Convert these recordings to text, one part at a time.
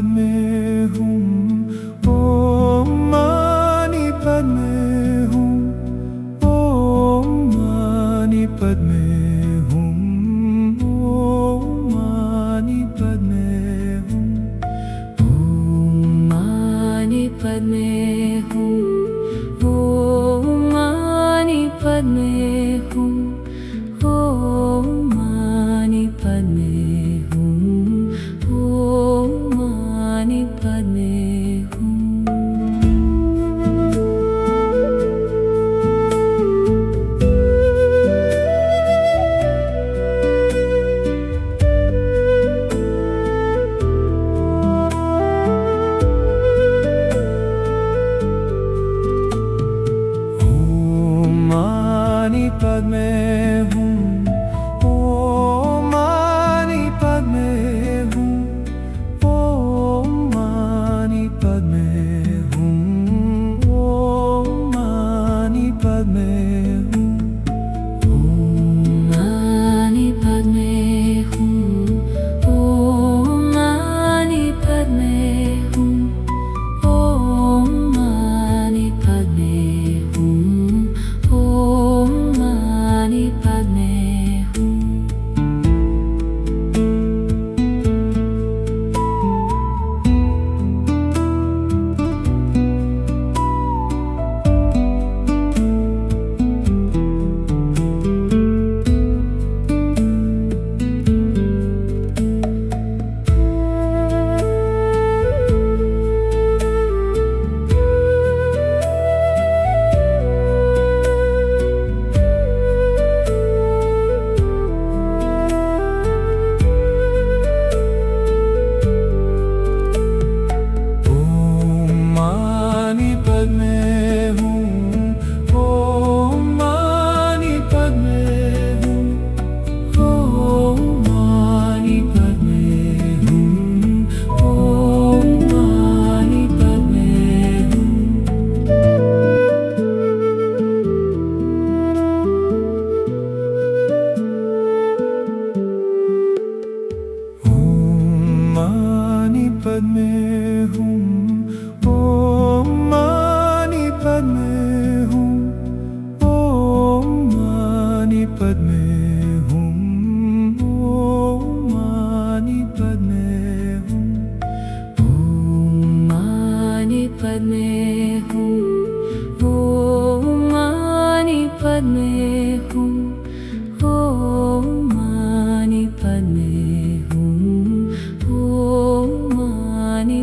पद में हूँ, ओम मानी पद में हूँ, ओम मानी पद में हूँ, ओम मानी पद में हूँ, ओम मानी पद में हूँ, ओम मानी पद में हूँ, ओम मानी पद में हूँ, ओम मानी पद में हूँ। मानी पद में हूँ, ओम मानी पद में हूँ, ओम मानी पद में हूँ, ओम मानी पद में हूँ, ओम मानी पद में हूँ, ओम मानी पद में हूँ, ओम मानी पद में हूँ, ओम मानी पद में हूँ। ओम मानी पद में हूँ, ओम मानी पद में हूँ, ओम मानी पद में हूँ, ओम मानी पद में हूँ। ओम मानी पद में हूँ, ओम मानी पद में हूँ, ओम मानी पद में हूँ, ओम मानी पद में हूँ, ओम मानी पद में हूँ, ओम मानी पद में हूँ, ओम मानी पद में हूँ, ओम मानी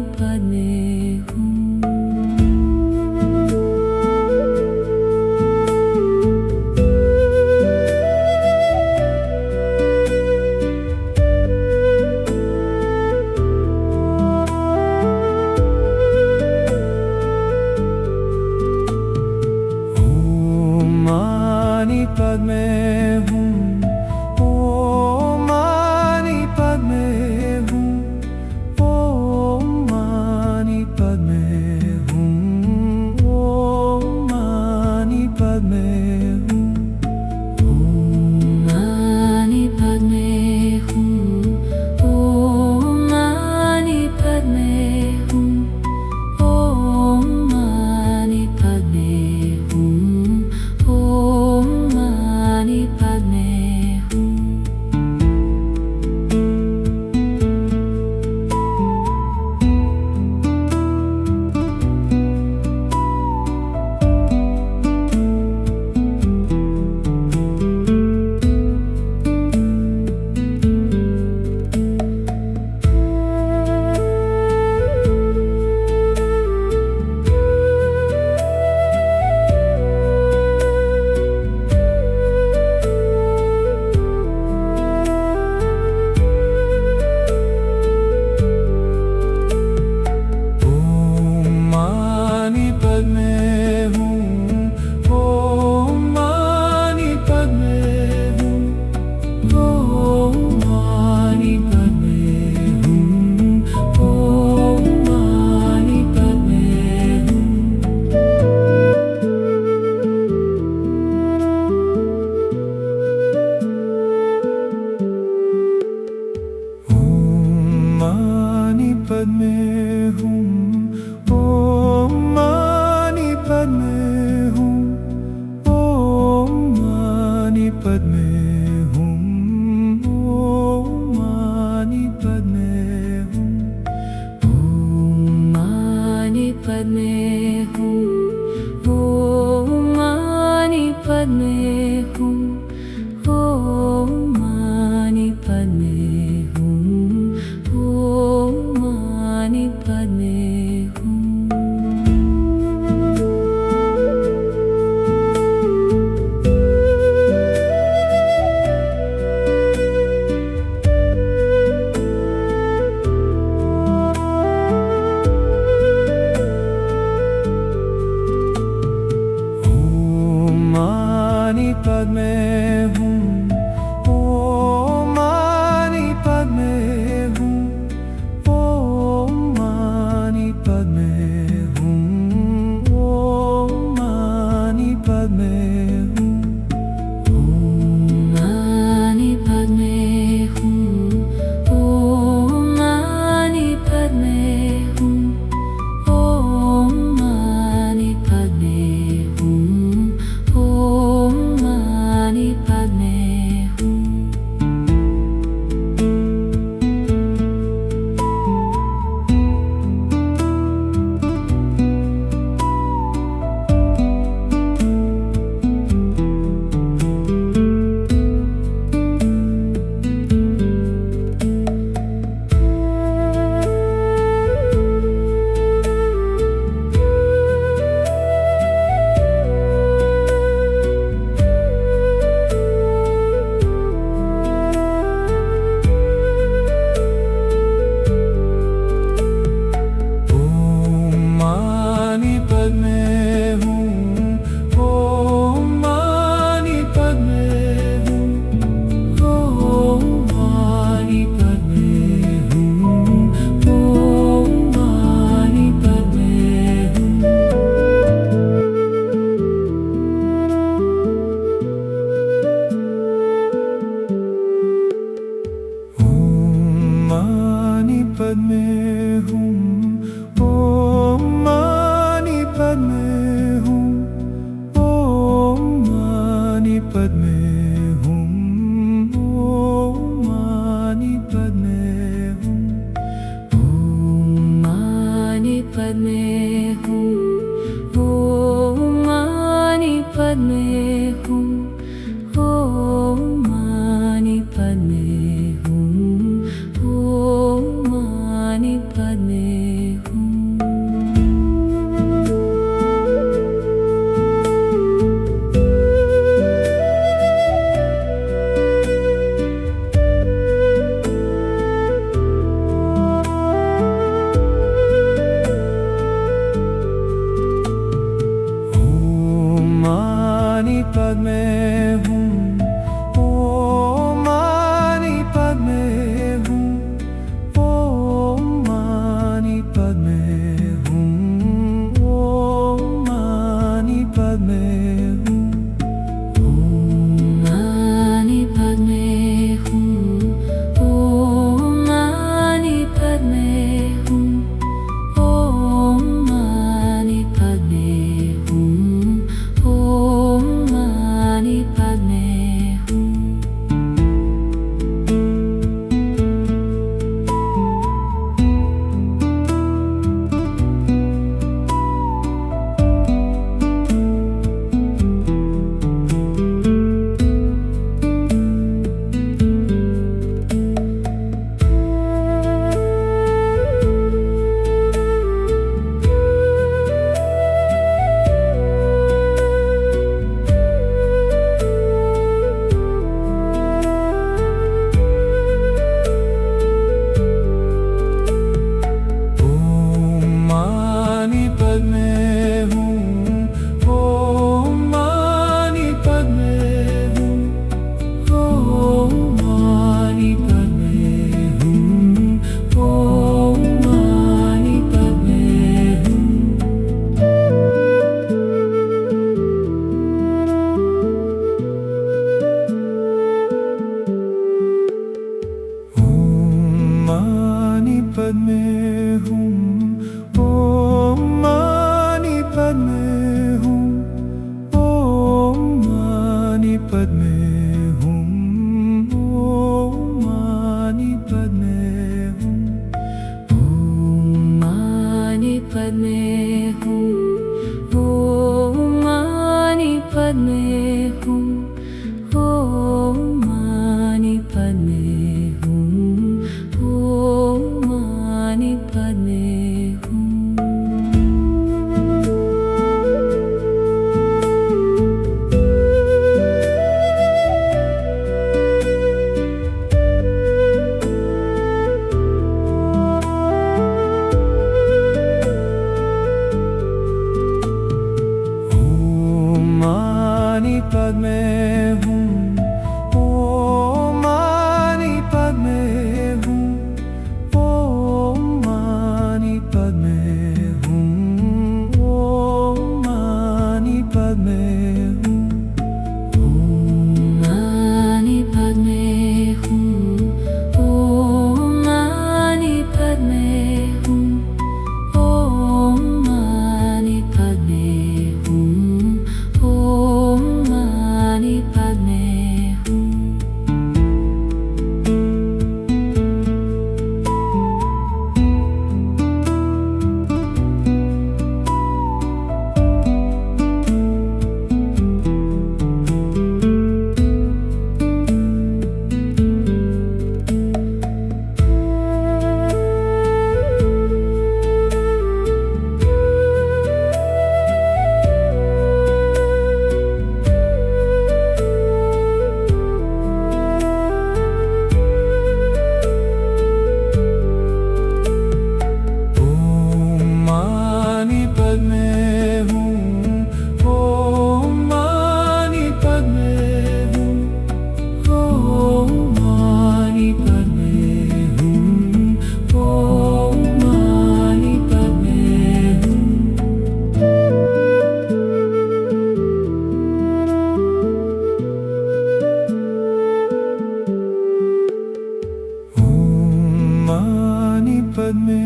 पद्मे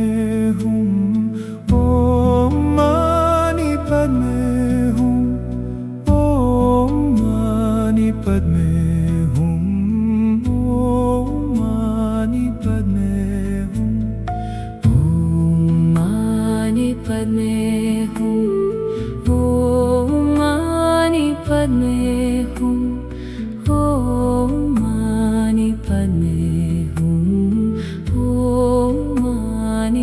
हूँ, ओम मानि पद्मे हूँ, ओम मानि पद्मे हूँ, ओम मानि पद्मे हूँ, ओम मानि पद्मे हूँ, ओम मानि पद्मे हूँ, ओम मानि पद्मे हूँ, ओम मानि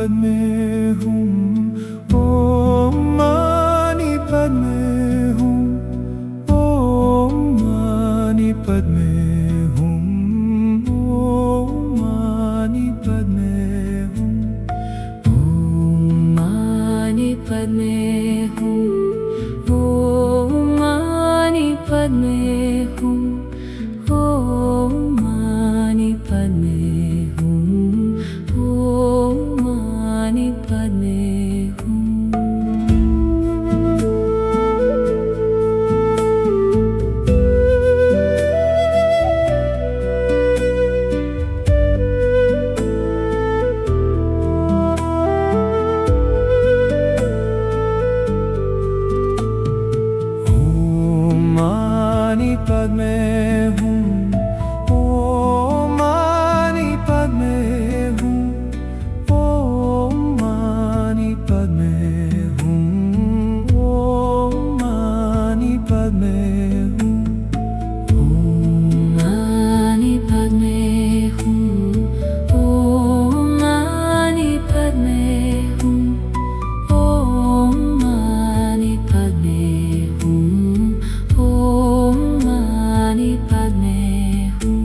पद्मे हूँ, ओम मानि पद्मे हूँ, ओम मानि पद्मे हूँ, ओम मानि पद्मे हूँ, ओम मानि पद्मे हूँ, ओम मानि पद्मे हूँ, ओम मानि पद्मे हूँ, ओम मानि पद्मे हूँ। ओम मानि पद्मे हूँ, ओम मानि पद्मे हूँ, ओम मानि पद्मे हूँ, ओम मानि पद्मे हूँ, ओम मानि पद्मे हूँ, ओम मानि पद्मे हूँ, ओम मानि पद्मे हूँ, ओम मानि पद्मे हूँ।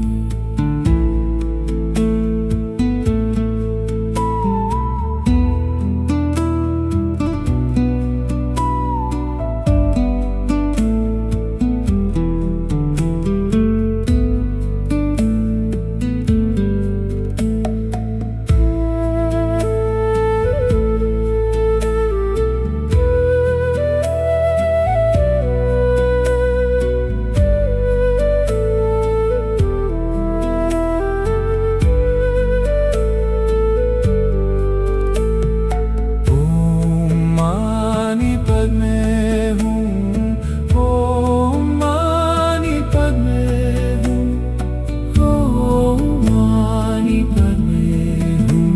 ओम मानि पद्मे हूँ, ओम मानि पद्मे हूँ, ओम मानि पद्मे हूँ,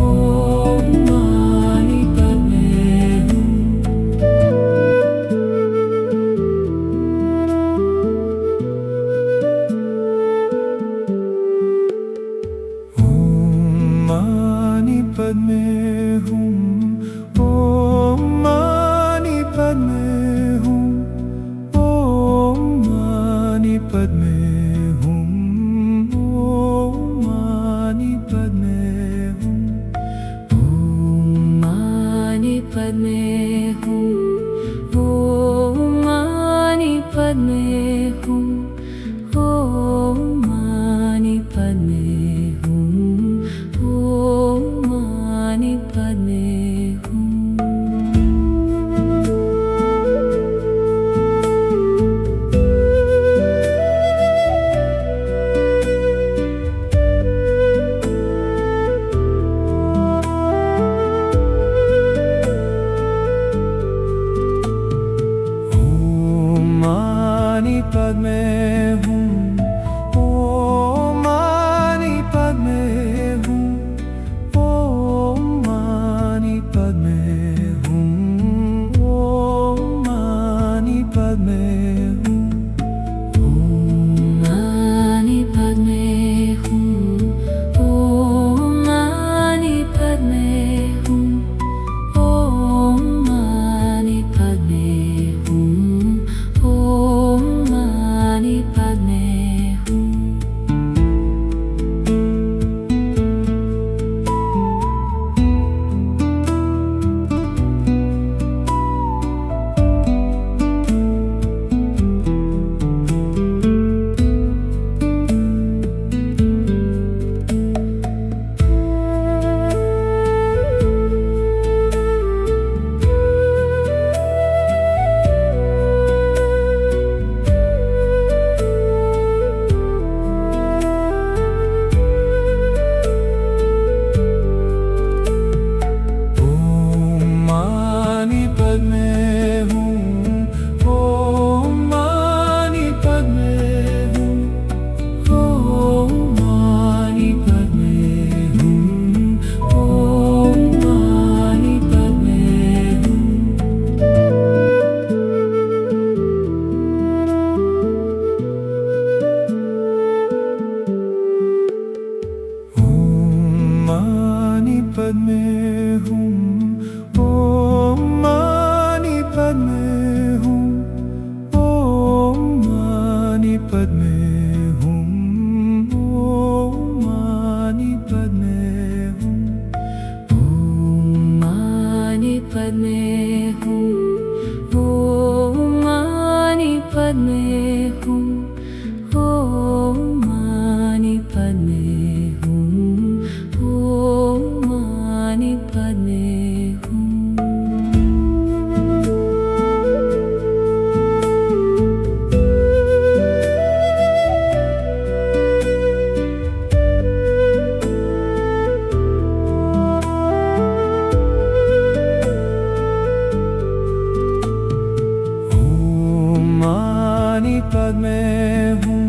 ओम मानि पद्मे हूँ। ओम मानि पद्मे हूँ, ओम मानि पद्मे हूँ, ओम मानि पद्मे हूँ, ओम मानि पद्मे हूँ, ओम मानि पद्मे हूँ, ओम मानि पद्मे हूँ, ओम मानि पद्मे हूँ, ओम मानि पद्मे हूँ। ओम मानि पद्मे हूँ, ओम मानि पद्मे पद्मे हूँ, ओम मानि पद्मे हूँ, ओम मानि पद्मे हूँ, ओम मानि पद्मे हूँ। ओम मानि पद्मे हूँ, ओम मानि पद्मे हूँ, ओम मानि पद्मे हूँ, ओम मानि पद्मे हूँ। ओम मानि पद्मे हूँ,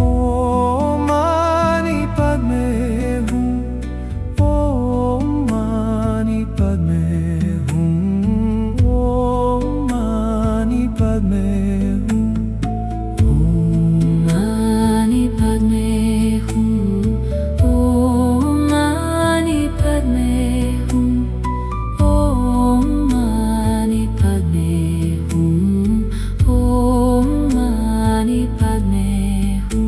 ओम मानि पद्मे हूँ, ओम मानि पद्मे हूँ, ओम मानि पद्मे हूँ। ओम मानि पद्मे हूँ, ओम मानि पद्मे हूँ, ओम मानि पद्मे हूँ, ओम मानि पद्मे हूँ।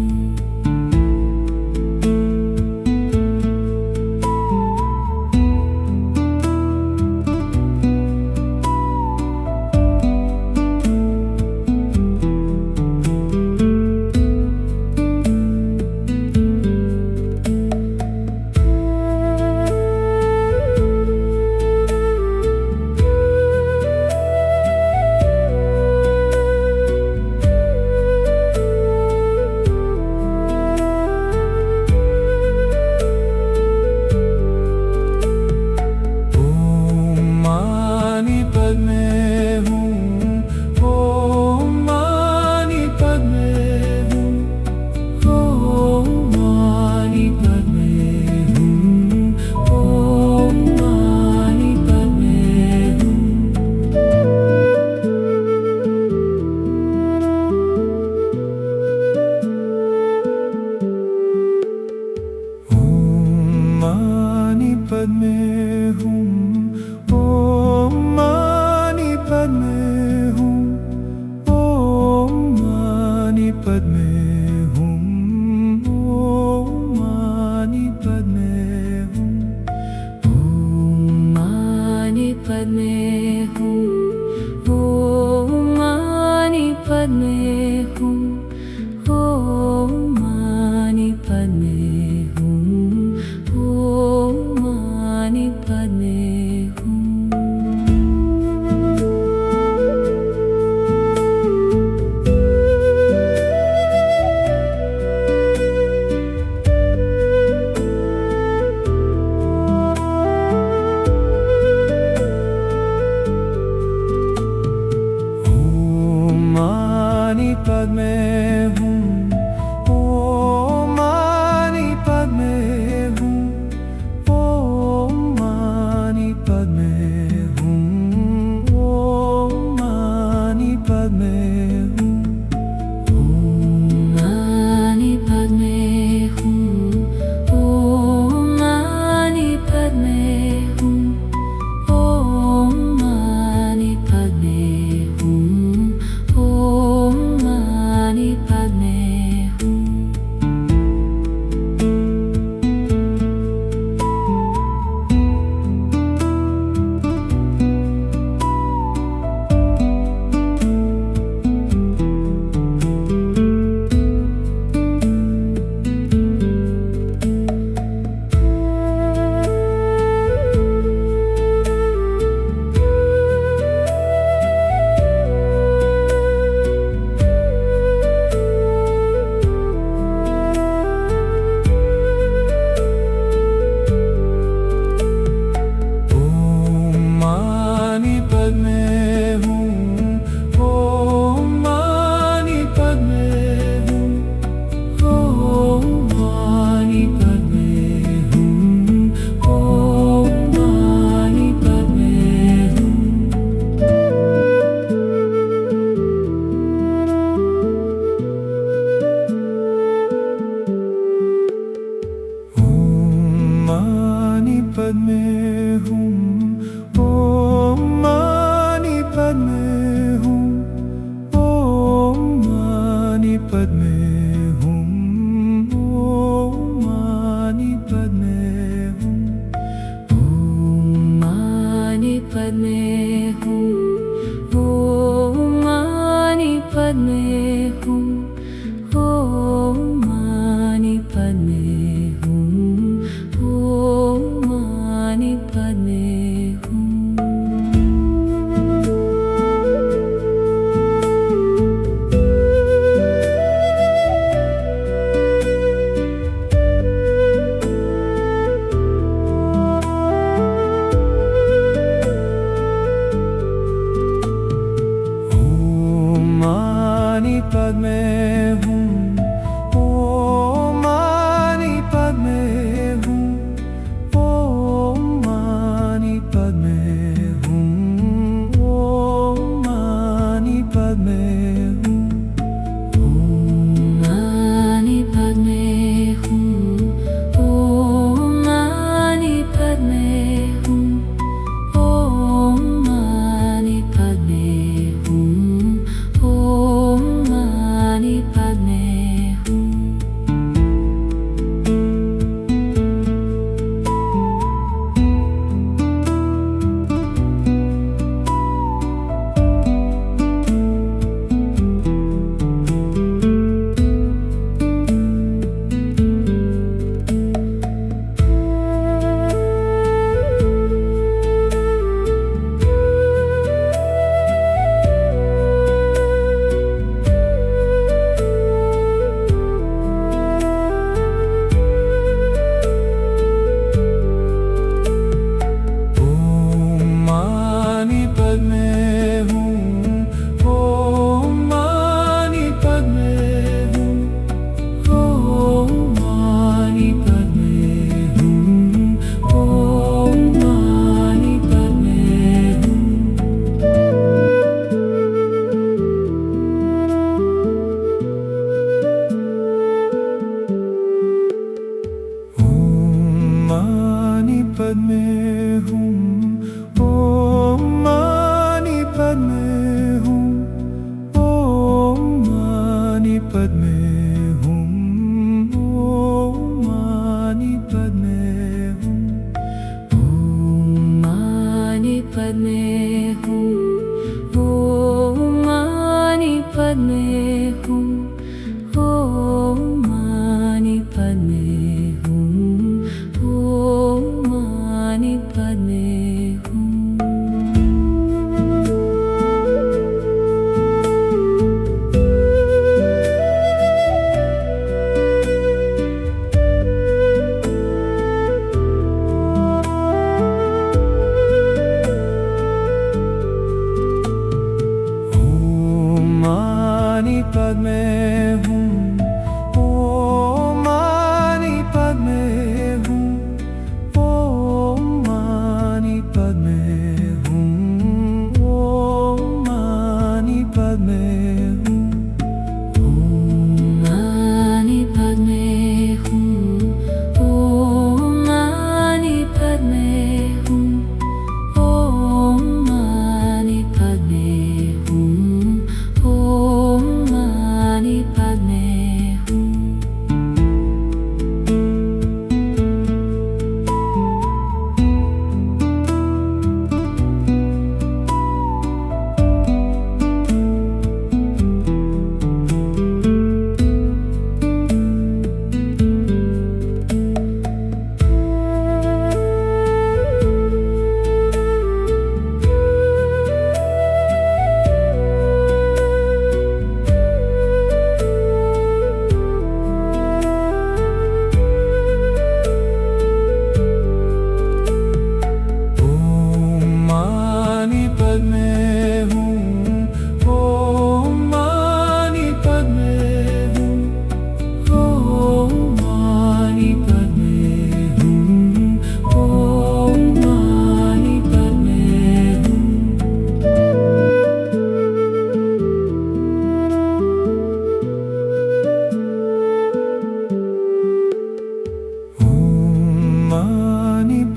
ओम मानि पद्मे हूँ, ओम मानि पद्मे हूँ, ओम मानि पद्मे हूँ, ओम मानि पद्मे हूँ। ओम मानि पद्मे हूँ, ओम मानि पद्मे हूँ, ओम मानि पद्मे हूँ, ओम मानि पद्मे हूँ। ओम मानि पद्मे हूँ, ओम मानि पद्मे हूँ, ओम मानि पद्मे हूँ, ओम मानि पद में हूँ, ओम मानी पद में हूँ, ओम मानी पद में हूँ, ओम मानी पद में हूँ, ओम मानी पद में हूँ, ओम मानी पद में हूँ, ओम मानी पद में हूँ, ओम मानी पद में हूँ। मानी पद में हूँ, ओम मानी पद में हूँ, ओम मानी पद में हूँ, ओम मानी पद में हूँ, ओम मानी पद में हूँ, ओम मानी पद में हूँ, ओम मानी पद में हूँ, ओम मानी पद में हूँ। ओम मानी पद में हूँ, ओम मानी पद में हूँ, ओम मानी पद में हूँ, ओम मानी पद में हूँ। ओम मानी पद में हूँ, ओम मानी पद में हूँ, ओम मानी पद में हूँ, ओम मानी पद में हूँ, ओम मानी पद में हूँ, ओम मानी पद में हूँ, ओम मानी पद में हूँ, ओम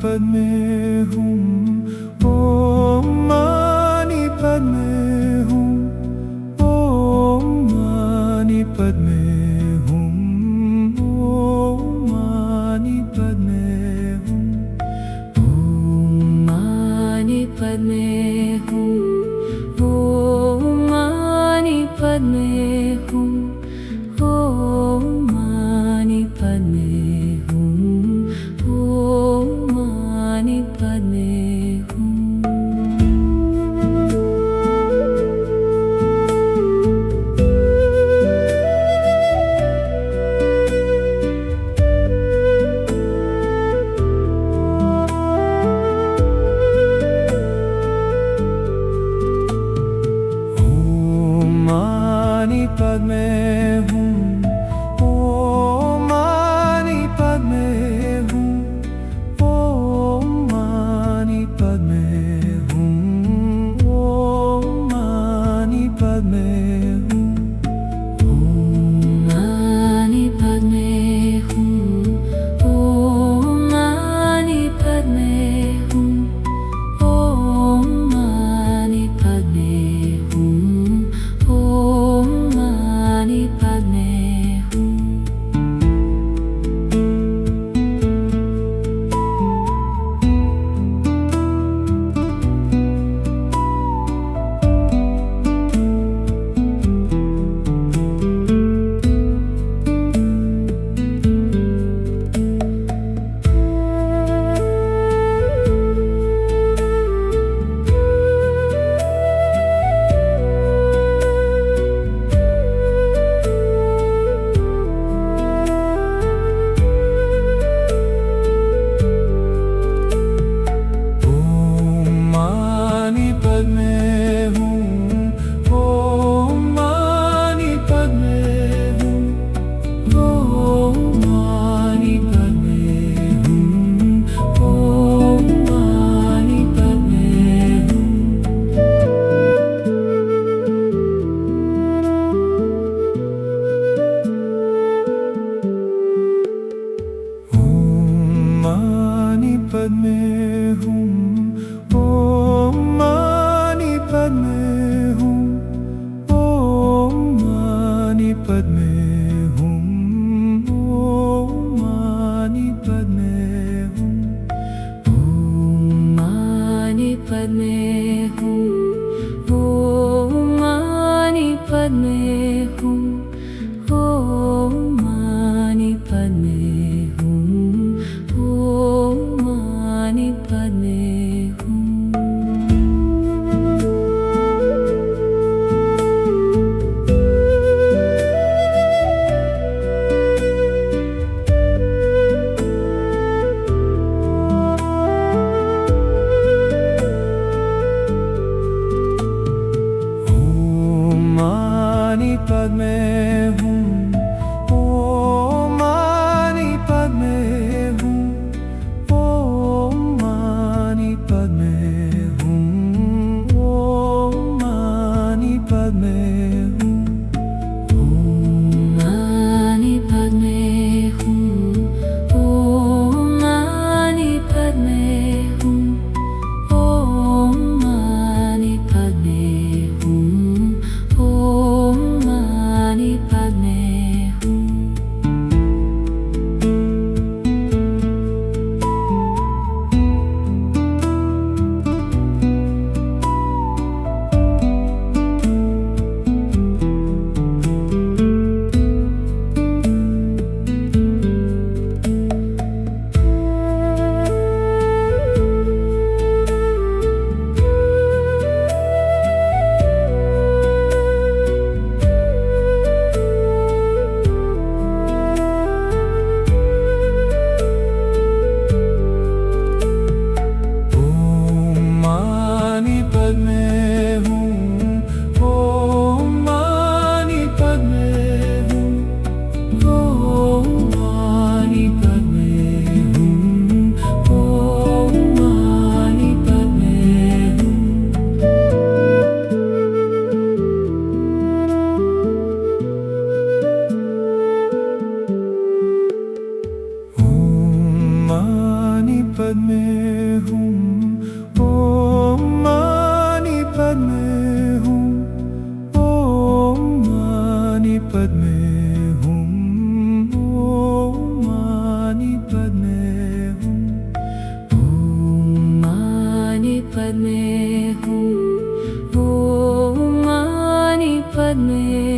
पद्मे हूँ, ओम मानि पद्मे हूँ, ओम मानि पद्मे हूँ, ओम मानि पद्मे हूँ, ओम मानि पद्मे हूँ, ओम मानि पद्मे हूँ, ओम मानि पद्मे हूँ, ओम मानि पद्मे हूँ। मानि पद्मे हूँ, ओम मानि पद्मे हूँ, ओम मानि पद्मे हूँ, ओम मानि पद्मे हूँ, ओम मानि पद्मे हूँ, ओम मानि पद्मे हूँ, ओम मानि पद्मे हूँ, ओम मानि पद्मे हूँ। ओम मानि पद्मे हूँ, ओम मानि पद्मे हूँ, ओम मानि पद्मे हूँ, ओम मानि पद्मे हूँ। ओम मानि पद्मे हूँ, ओम मानि पद्मे हूँ, ओम मानि पद्मे हूँ, ओम मानि पद्मे हूँ, ओम मानि पद्मे हूँ, ओम मानि पद्मे हूँ, ओम मानि पद्मे हूँ, ओम मानि पद्मे हूँ। ओम मानि पद्मे हूँ, ओम मानि पद्मे हूँ, ओम मानि पद्मे हूँ, ओम मानि पद्मे हूँ, ओम मानि पद्मे हूँ, ओम मानि पद्मे हूँ, ओम मानि पद्मे हूँ, ओम मानि पद्मे हूँ। ओम मानि पद्मे हूँ, ओम मानि पद्मे हूँ, ओम मानि पद्मे हूँ, ओम मानि पद्मे हूँ। ओम मानि पद्मे पद में